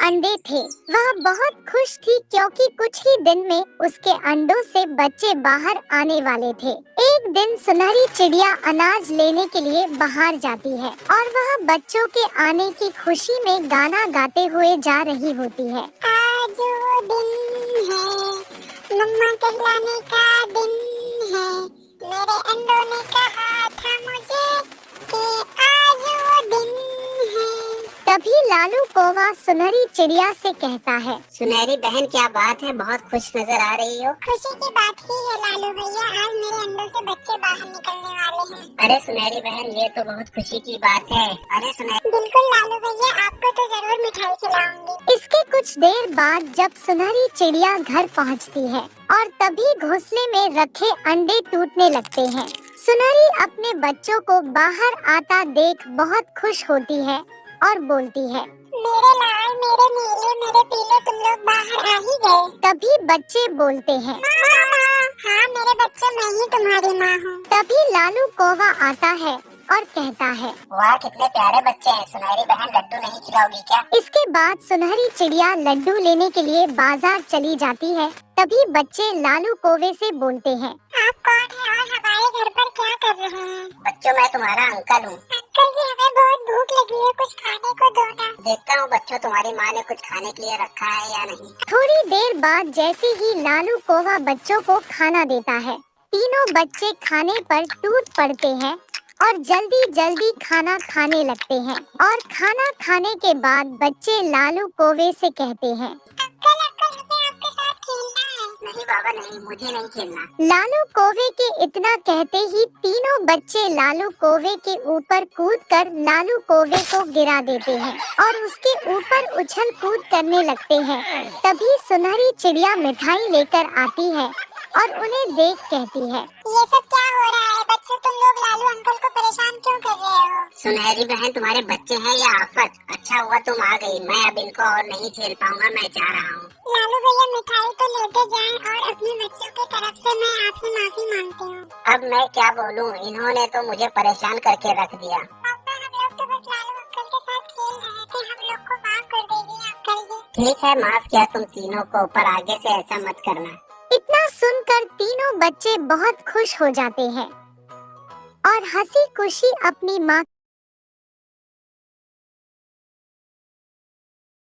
अंडे थे। वह बहुत खुश थी क्योंकि कुछ ही दिन में उसके अंडों से बच्चे बाहर आने वाले थे। एक दिन सुनहरी चिड़िया अनाज लेने के लिए बाहर जाती है और वह बच्चों के आने की खुशी में गाना गाते हुए जा रही होती है। आज वो दिन है, मम्मा कहलाने का दिन है, मेरे अंडों ने कहा था मुझे कि आज वो दिन है। तभी लालू कौवा सुनहरी चिड़िया से कहता है, सुनहरी बहन क्या बात है, बहुत खुश नजर आ रही हो। खुशी की बात ही है लालू भैया, आज मेरे अंडों से बच्चे बाहर निकलने वाले हैं। अरे सुनहरी बहन, ये तो बहुत खुशी की बात है। अरे सुनहरी, बिल्कुल लालू भैया, आपको तो जरूर मिठाई खिलाऊंगी। इसके कुछ देर बाद जब सुनहरी चिड़िया घर पहुंचती है और तभी घोंसले में रखे अंडे टूटने लगते हैं। सुनहरी अपने बच्चों को बाहर आता देख बहुत खुश होती है और बोलती है, मेरे लाल, मेरे नीले, मेरे पीले, तुम लोग बाहर आ ही गए। तभी बच्चे बोलते हैं, हाँ मेरे बच्चे, मैं ही तुम्हारी माँ हूँ। तभी लालू कौवा आता है और कहता है, वाह कितने प्यारे बच्चे हैं। सुनहरी बहन, लड्डू नहीं खिलाओगी क्या? इसके बाद सुनहरी चिड़िया लड्डू लेने के लिए बाजार चली जाती है। तभी बच्चे लालू कौवे से बोलते हैं, आप कौन है और हमारे घर पर क्या कर रहे हैं? बच्चों, मैं तुम्हारा अंकल हूँ। अंकल जी, हमें बहुत भूख लगी है, कुछ खाने को दो ना। देखता हूँ बच्चों, तुम्हारी माँ ने कुछ खाने के लिए रखा है या नहीं। थोड़ी देर बाद जैसे ही लालू कौवा बच्चों को खाना देता है, तीनों बच्चे खाने पर टूट पड़ते हैं और जल्दी जल्दी खाना खाने लगते हैं। और खाना खाने के बाद बच्चे लालू कौवे से कहते हैं, अंकल अंकल, हमें आपके साथ खेलना है। नहीं बाबा नहीं, मुझे नहीं खेलना। लालू कौवे के इतना कहते ही तीनों बच्चे लालू कौवे के ऊपर कूदकर लालू कौवे को गिरा देते हैं और उसके ऊपर उछल कूद करने लगते हैं। तभी सुनहरी चिड़िया मिठाई लेकर आती है और उन्हें देख कहती है, ये सब क्या हो रहा है बच्चों, तुम लोग लालू अंकल को परेशान क्यों कर रहे हो? सुनहरी बहन, तुम्हारे बच्चे हैं या आफत? अच्छा हुआ तुम आ गई, मैं अब इनको और नहीं झेल पाऊंगा, मैं जा रहा हूँ। लालू भैया, मिठाई तो लेते जाएं और अपने बच्चों की तरफ से मैं आपसे माफी मांगती हूँ। अब मैं क्या बोलूँ, इन्होंने तो मुझे परेशान करके रख दिया। पापा, हम लोग तो बस लालू अंकल के साथ खेल रहे थे, हम लोग को माफ कर दीजिए अंकल जी। ठीक है, माफ किया तुम तीनों को, पर आगे से ऐसा मत करना। इतना सुनकर तीनों बच्चे बहुत खुश हो जाते हैं और हंसी खुशी अपनी माँ